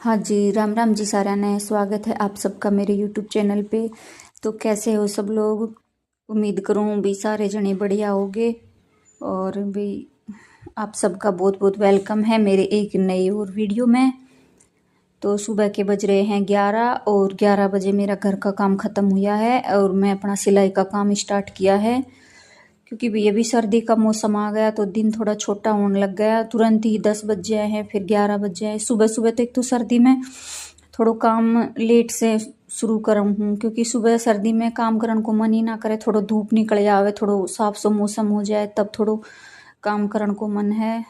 हाँ जी, राम राम जी सारा ने स्वागत है आप सबका मेरे यूट्यूब चैनल पे। तो कैसे हो सब लोग? उम्मीद करूँ भी सारे जने बढ़िया होगे। और भी आप सबका बहुत बहुत वेलकम है मेरे एक नई और वीडियो में। तो सुबह के बज रहे हैं 11 और 11 बजे मेरा घर का काम ख़त्म हुआ है और मैं अपना सिलाई का काम स्टार्ट किया है। क्योंकि भैया भी सर्दी का मौसम आ गया तो दिन थोड़ा छोटा होने लग गया। तुरंत ही 10 बज गए हैं, फिर 11 बज गए। सुबह सुबह तो एक तो सर्दी में थोड़ा काम लेट से शुरू करऊँ हूँ, क्योंकि सुबह सर्दी में काम करने को मन ही ना करे। थोड़ा धूप निकल जावे, थोड़ा साफ सो मौसम हो जाए तब थोड़ा काम करने को मन है।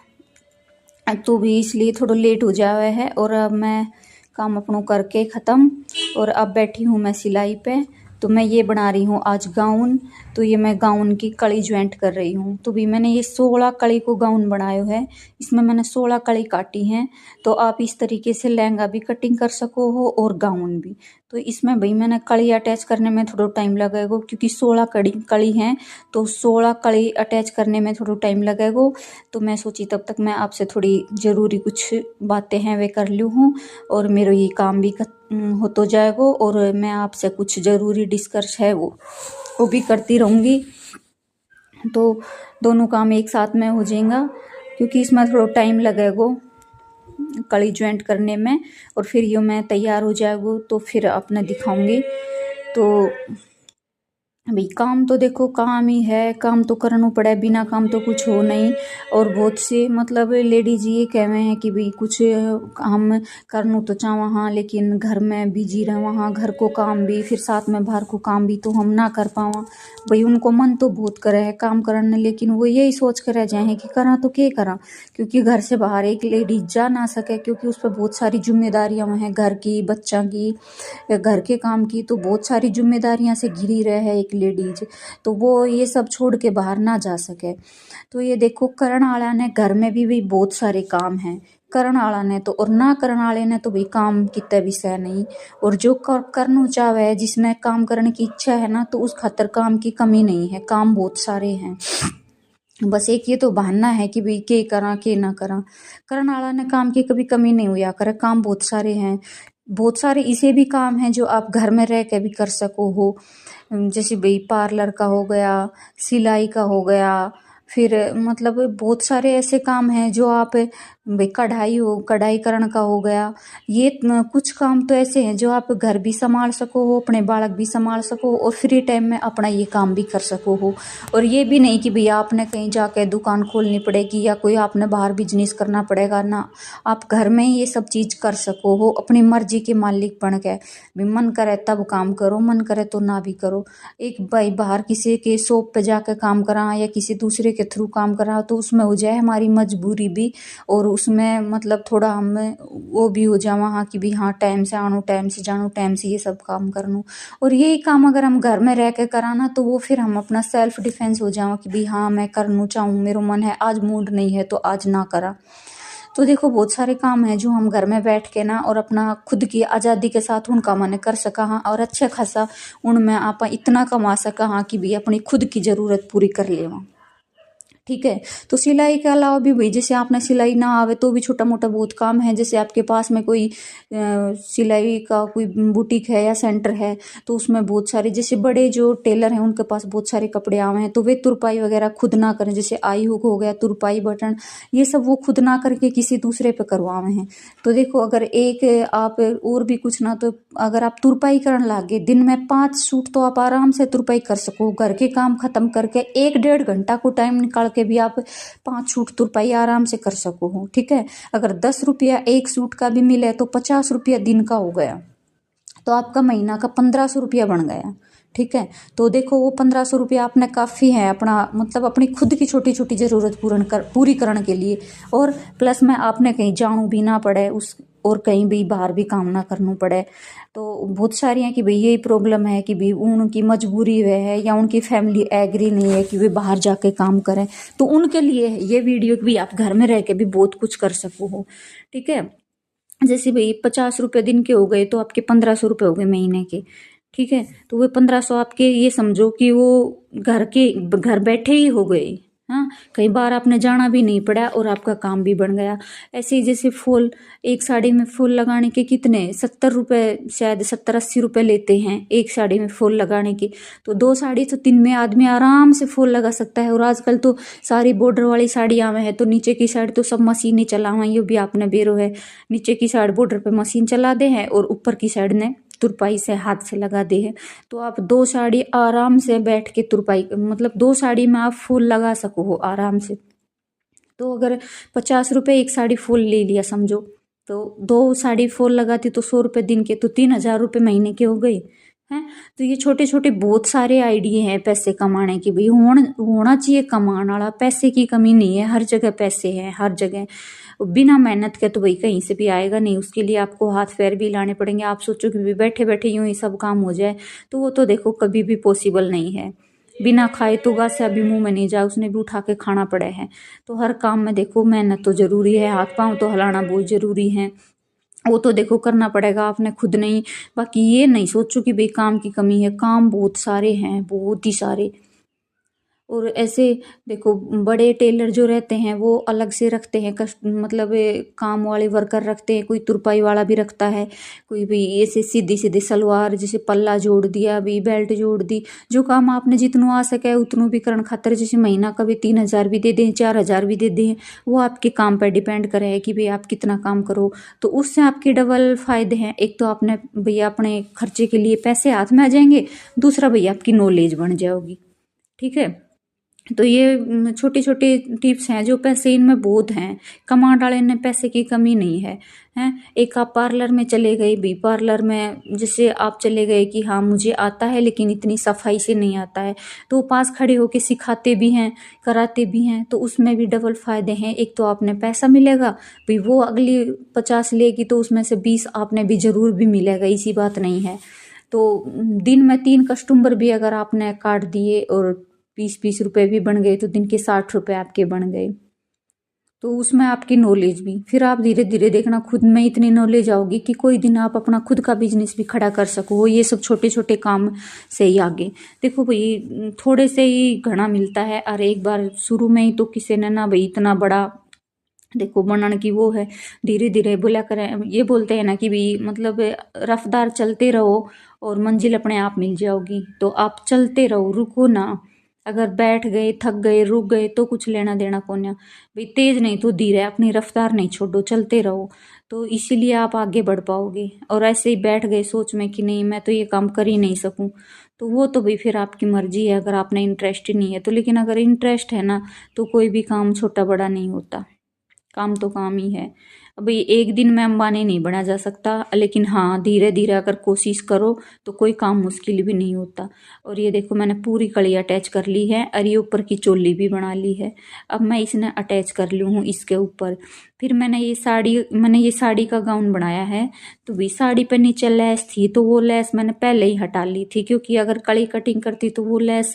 तो भी इसलिए थोड़ा लेट हो जावे है। और अब मैं काम अपनों करके ख़त्म और अब बैठी हूँ मैं सिलाई पे। तो मैं ये बना रही हूँ आज गाउन। तो ये मैं गाउन की कड़ी ज्वाइंट कर रही हूँ। तो भी मैंने ये 16 कड़ी को गाउन बनाया है। इसमें मैंने 16 कड़ी काटी हैं। तो आप इस तरीके से लहंगा भी कटिंग कर सको हो और गाउन भी। तो इसमें भाई मैंने कड़ी अटैच करने में थोड़ा टाइम लगेगा, क्योंकि 16 कड़ी हैं तो 16 कड़ी अटैच करने में थोड़ा टाइम लगेगा। तो मैं सोची तब तक मैं आपसे थोड़ी ज़रूरी कुछ बातें हैं वे कर लूँ हूँ और मेरा ये काम भी हो तो जाएगा और मैं आपसे कुछ ज़रूरी डिस्कस है वो भी करती रहूँगी। तो दोनों काम एक साथ में हो जाएगा, क्योंकि इसमें थोड़ा टाइम लगेगा कड़ी ज्वाइंट करने में। और फिर ये मैं तैयार हो जाएगा तो फिर अपने दिखाऊंगी। तो भाई काम तो देखो काम ही है, काम तो करना पड़े, बिना काम तो कुछ हो नहीं। और बहुत से मतलब लेडीज ये कहवे हैं कि भाई कुछ हम करना तो चाह हाँ, लेकिन घर में बिजी रह वहाँ घर को काम भी फिर साथ में बाहर को काम भी तो हम ना कर पावा। भाई उनको मन तो बहुत करे है काम करने, लेकिन वो यही सोच कर रह जाए कि करा तो क्या करा, क्योंकि घर से बाहर एक लेडीज जा ना सके, क्योंकि उस पर बहुत सारी जिम्मेदारियां हैं, घर की, बच्चा की, घर के काम की। तो बहुत सारी जिम्मेदारियां से घिरी रहे है एक लेडीज। तो वो ये सब छोड़ के बाहर ना जा सके। तो ये देखो करण आला ने घर में भी बहुत सारे काम हैं करण आला ने तो, और ना करण आले ने तो भाई काम कितना विषय नहीं। और जो करना चाहे है, जिसने काम करने की इच्छा है ना, तो उस खातर काम की कमी नहीं है, काम बहुत सारे हैं। बस एक ये तो बहाना है कि भाई के करा के ना करा। करण आला ने काम की कभी कमी नहीं हुआ करे, काम बहुत सारे हैं। बहुत सारे ऐसे भी काम हैं जो आप घर में रह के भी कर सको हो, जैसे भाई पार्लर का हो गया, सिलाई का हो गया, फिर मतलब बहुत सारे ऐसे काम हैं जो आप भाई कढ़ाई करण का हो गया। ये कुछ काम तो ऐसे हैं जो आप घर भी संभाल सको हो, अपने बालक भी संभाल सको और फ्री टाइम में अपना ये काम भी कर सको हो। और ये भी नहीं कि भैया आपने कहीं जाके दुकान खोलनी पड़ेगी या कोई आपने बाहर बिजनेस करना पड़ेगा ना, आप घर में ही ये सब चीज़ कर सको हो अपनी मर्जी के मालिक बन के। भी मन करे तब काम करो, मन करे तो ना भी करो। एक भाई बाहर किसी के शॉप पे जाकर काम करा या किसी दूसरे के थ्रू काम करा तो उसमें हो जाए हमारी मजबूरी भी, और उसमें मतलब थोड़ा हमें वो भी हो जाए वहाँ की भी, हाँ टाइम से आनो, टाइम से जानो, टाइम से ये सब काम करनो। और यही काम अगर हम घर में रह के कराना तो वो फिर हम अपना सेल्फ डिफेंस हो जाओ कि भाई हाँ मैं करना चाहूँ, मेरा मन है, आज मूड नहीं है तो आज ना करा। तो देखो बहुत सारे काम हैं जो हम घर में बैठ के ना और अपना खुद की आज़ादी के साथ उनका मन कर सका हाँ, और अच्छा खासा उनमें आप इतना कमा सका हाँ कि भी अपनी खुद की ज़रूरत पूरी कर ले। ठीक है। तो सिलाई के अलावा भी भाई जैसे आपने सिलाई ना आवे तो भी छोटा मोटा बहुत काम है। जैसे आपके पास में कोई सिलाई का कोई बुटीक है या सेंटर है तो उसमें बहुत सारे जैसे बड़े जो टेलर हैं उनके पास बहुत सारे कपड़े आवे हैं, तो वे तुरपाई वगैरह खुद ना करें, जैसे आई हुक हो गया, तुरपाई बटन, ये सब वो खुद ना करके किसी दूसरे पे करवावे हैं। तो देखो अगर एक आप और भी कुछ ना, तो अगर आप तुरपाई करने लागे दिन में 5 सूट तो आप आराम से तुरपाई कर सको। घर के काम खत्म करके 1-1.5 घंटा को टाइम निकाल के भी आप 5 सूट तुरपाई आराम से कर सको हो। ठीक है। अगर 10 रुपया एक सूट का भी मिले तो 50 रुपया दिन का हो गया, तो आपका महीना का 1500 रुपया बन गया। ठीक है। तो देखो वो 1500 रुपया आपने काफ़ी है अपना मतलब अपनी खुद की छोटी छोटी ज़रूरत पूरी करने के लिए। और प्लस में आपने कहीं जाऊँ भी ना पड़े उस, और कहीं भी बाहर भी काम ना करना पड़े। तो बहुत सारी हैं कि भाई यही प्रॉब्लम है कि भाई उनकी मजबूरी वह है या उनकी फैमिली एग्री नहीं है कि वे बाहर जाके काम करें, तो उनके लिए ये वीडियो भी आप घर में रह के भी बहुत कुछ कर सको हो। ठीक है। जैसे भाई 50 रुपये दिन के हो गए तो आपके 1500 रुपये हो गए महीने के। ठीक है। तो वो 1500 आपके ये समझो कि वो घर बैठे ही हो गए। हाँ, कई बार आपने जाना भी नहीं पड़ा और आपका काम भी बन गया। ऐसे ही जैसे फूल, एक साड़ी में फूल लगाने के कितने 70 रुपये, शायद 70-80 रुपये लेते हैं एक साड़ी में फूल लगाने के। तो 2 साड़ी तो 3 में आदमी आराम से फूल लगा सकता है। और आजकल तो सारी बॉर्डर वाली साड़ियाँ में है, तो नीचे की साइड तो सब मशीनें चला हुआ, ये भी आपने बेरो है, नीचे की साइड बॉर्डर पे मशीन चला दे हैं और ऊपर की साइड ने तुरपाई से हाथ से लगा दे हैं। तो आप 2 साड़ी आराम से बैठ के तुरपाई, मतलब 2 साड़ी में आप फूल लगा सको हो आराम से। तो अगर 50 रुपये एक साड़ी फूल ले लिया समझो, तो 2 साड़ी फूल लगाती तो 100 रुपये दिन के, तो 3000 रुपये महीने के हो गए हैं। तो ये छोटे छोटे बहुत सारे आइडिया हैं पैसे कमाने की। भाई होना चाहिए कमाने वाला, पैसे की कमी नहीं है, हर जगह पैसे हैं, हर जगह। बिना मेहनत के तो भाई कहीं से भी आएगा नहीं, उसके लिए आपको हाथ पैर भी लाने पड़ेंगे। आप सोचो कि बैठे बैठे यूं ही सब काम हो जाए, तो वो तो देखो कभी भी पॉसिबल नहीं है। बिना खाए तो गा से अभी मुंह में नहीं जाए, उसने भी उठा के खाना पड़े है। तो हर काम में देखो मेहनत तो जरूरी है, हाथ पांव तो हिलाना बहुत जरूरी है, वो तो देखो करना पड़ेगा आपने खुद नहीं। बाकी ये नहीं सोचो कि भाई काम की कमी है, काम बहुत सारे हैं, बहुत ही सारे। और ऐसे देखो बड़े टेलर जो रहते हैं वो अलग से रखते हैं, मतलब काम वाले वर्कर रखते हैं, कोई तुरपाई वाला भी रखता है, कोई भी ऐसे सीधी सीधी सलवार जैसे पल्ला जोड़ दिया, भी बेल्ट जोड़ दी। जो काम आपने जितनों आ सके उतनों भी करण खातर, जैसे महीना का भी 3000 भी दे दें, 4000 भी दे दें, वो आपके काम पर डिपेंड करे है कि भाई आप कितना काम करो। तो उससे आपके डबल फायदे हैं, एक तो आपने भैया अपने खर्चे के लिए पैसे हाथ में आ जाएंगे, दूसरा भैया आपकी नॉलेज बन जाएगी। ठीक है, तो ये छोटी छोटी टिप्स हैं जो पैसे इनमें बहुत हैं, कमा डाले ने पैसे की कमी नहीं है। हैं, एक आप पार्लर में चले गए भी, पार्लर में जैसे आप चले गए कि हाँ मुझे आता है लेकिन इतनी सफाई से नहीं आता है, तो पास खड़े होके सिखाते भी हैं, कराते भी हैं, तो उसमें भी डबल फायदे हैं। एक तो आपने पैसा मिलेगा, भाई वो अगली 50 लेगी तो उसमें से 20 आपने भी जरूर भी मिलेगा, इसी बात नहीं है। तो दिन में 3 कस्टमर भी अगर आपने काट दिए और 20-20 रुपए भी बन गए, तो दिन के 60 रुपए आपके बन गए। तो उसमें आपकी नॉलेज भी, फिर आप धीरे धीरे देखना खुद में इतनी नॉलेज आओगी कि कोई दिन आप अपना खुद का बिजनेस भी खड़ा कर सको। ये सब छोटे छोटे काम से ही आगे देखो भाई, थोड़े से ही घना मिलता है। और एक बार शुरू में ही तो किसी ने ना भाई इतना बड़ा देखो बनन की वो है, धीरे धीरे बोला करें, ये बोलते हैं ना कि भाई मतलब रफ्तार चलते रहो और मंजिल अपने आप मिल जाओगी। तो आप चलते रहो, रुको ना। अगर बैठ गए, थक गए, रुक गए तो कुछ लेना देना कौन है भाई। तेज नहीं तो धीरे, अपनी रफ्तार नहीं छोड़ो, चलते रहो, तो इसीलिए आप आगे बढ़ पाओगे। और ऐसे ही बैठ गए सोच में कि नहीं मैं तो ये काम कर ही नहीं सकूं, तो वो तो भाई फिर आपकी मर्जी है, अगर आपने इंटरेस्ट ही नहीं है तो। लेकिन अगर इंटरेस्ट है ना, तो कोई भी काम छोटा बड़ा नहीं होता, काम तो काम ही है। अभी एक दिन में अंबानी नहीं बना जा सकता, लेकिन हाँ धीरे धीरे अगर कोशिश करो तो कोई काम मुश्किल भी नहीं होता। और ये देखो मैंने पूरी कड़ी अटैच कर ली है, और ये ऊपर की चोली भी बना ली है। अब मैं इसने अटैच कर ली हूँ इसके ऊपर। फिर मैंने ये साड़ी का गाउन बनाया है, तो भी साड़ी पे नीचे लेस थी, तो वो लेस मैंने पहले ही हटा ली थी, क्योंकि अगर कड़ी कटिंग करती तो वो लेस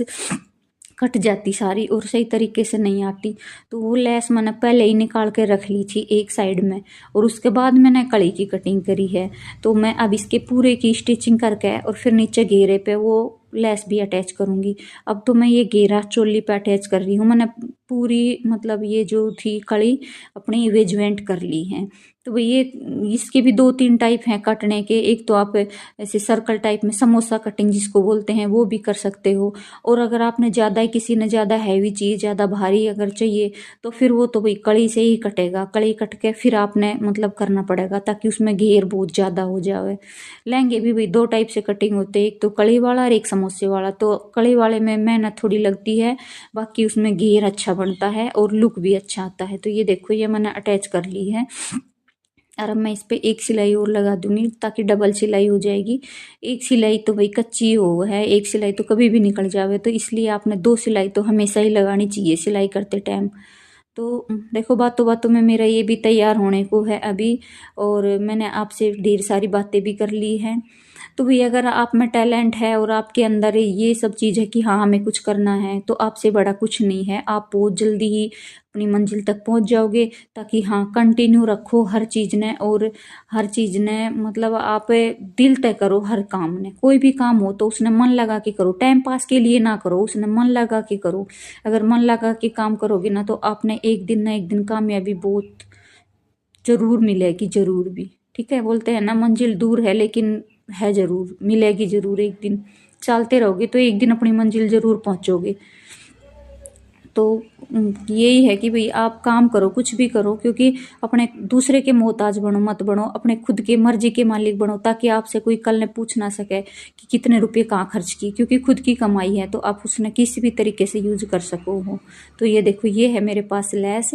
कट जाती सारी और सही तरीके से नहीं आती। तो वो लेस मैंने पहले ही निकाल के रख ली थी एक साइड में, और उसके बाद मैंने कड़ी की कटिंग करी है। तो मैं अब इसके पूरे की स्टिचिंग करके और फिर नीचे घेरे पे वो लेस भी अटैच करूँगी। अब तो मैं ये घेरा चोली पे अटैच कर रही हूँ, मैंने पूरी मतलब ये जो थी कड़ी अपनी वे ज्वाइंट कर ली है। तो ये इसके भी 2-3 टाइप हैं कटने के। एक तो आप ऐसे सर्कल टाइप में समोसा कटिंग जिसको बोलते हैं वो भी कर सकते हो। और अगर आपने ज़्यादा किसी ने ज़्यादा हैवी चीज़ ज़्यादा भारी अगर चाहिए, तो फिर वो तो भाई कड़ी से ही कटेगा, कड़ी कट के फिर आपने मतलब करना पड़ेगा, ताकि उसमें घेर बहुत ज़्यादा हो जाए। लहंगे भी भाई 2 टाइप से कटिंग होते हैं, एक तो कड़ी वाला और एक समोसे वाला। तो कड़ी वाले में मेहनत थोड़ी लगती है, बाकी उसमें घेर अच्छा बनता है और लुक भी अच्छा आता है। तो ये देखो ये मैंने अटैच कर ली है, और अब मैं इस पर एक सिलाई और लगा दूंगी ताकि डबल सिलाई हो जाएगी। एक सिलाई तो भाई कच्ची हो है, एक सिलाई तो कभी भी निकल जावे, तो इसलिए आपने 2 सिलाई तो हमेशा ही लगानी चाहिए सिलाई करते टाइम। तो देखो बातों बातों में मेरा ये भी तैयार होने को है अभी, और मैंने आपसे ढेर सारी बातें भी कर ली हैं। तो भाई अगर आप में टैलेंट है और आपके अंदर ये सब चीज़ है कि हाँ हमें कुछ करना है, तो आपसे बड़ा कुछ नहीं है। आप बहुत जल्दी ही अपनी मंजिल तक पहुंच जाओगे। ताकि हाँ कंटिन्यू रखो हर चीज़ ने, और हर चीज़ ने मतलब आप दिल तय करो हर काम ने। कोई भी काम हो तो उसने मन लगा के करो, टाइम पास के लिए ना करो, उसने मन लगा के करो। अगर मन लगा के काम करोगे ना तो आपने एक दिन ना एक दिन कामयाबी बहुत जरूर मिलेगी, जरूर भी। ठीक है, बोलते हैं ना मंजिल दूर है लेकिन है जरूर, मिलेगी जरूर एक दिन। चलते रहोगे तो एक दिन अपनी मंजिल जरूर पहुंचोगे। तो यही है कि भाई आप काम करो, कुछ भी करो, क्योंकि अपने दूसरे के मोहताज बनो मत बनो, अपने खुद के मर्जी के मालिक बनो। ताकि आपसे कोई कल ने पूछ ना सके कि कितने रुपए कहाँ खर्च की, क्योंकि खुद की कमाई है तो आप उसने किसी भी तरीके से यूज कर सको हो। तो ये देखो, ये है मेरे पास लैस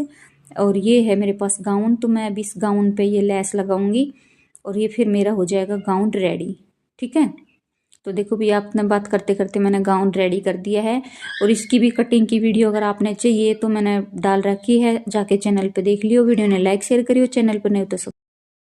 और ये है मेरे पास गाउन। तो मैं अभी इस गाउन पे ये लैस लगाऊंगी और ये फिर मेरा हो जाएगा गाउन रेडी। ठीक है, तो देखो भी आपने बात करते करते मैंने गाउन रेडी कर दिया है। और इसकी भी कटिंग की वीडियो अगर आपने चाहिए तो मैंने डाल रखी है, जाके चैनल पे देख लियो। वीडियो ने लाइक शेयर करियो, चैनल पर नहीं हो तो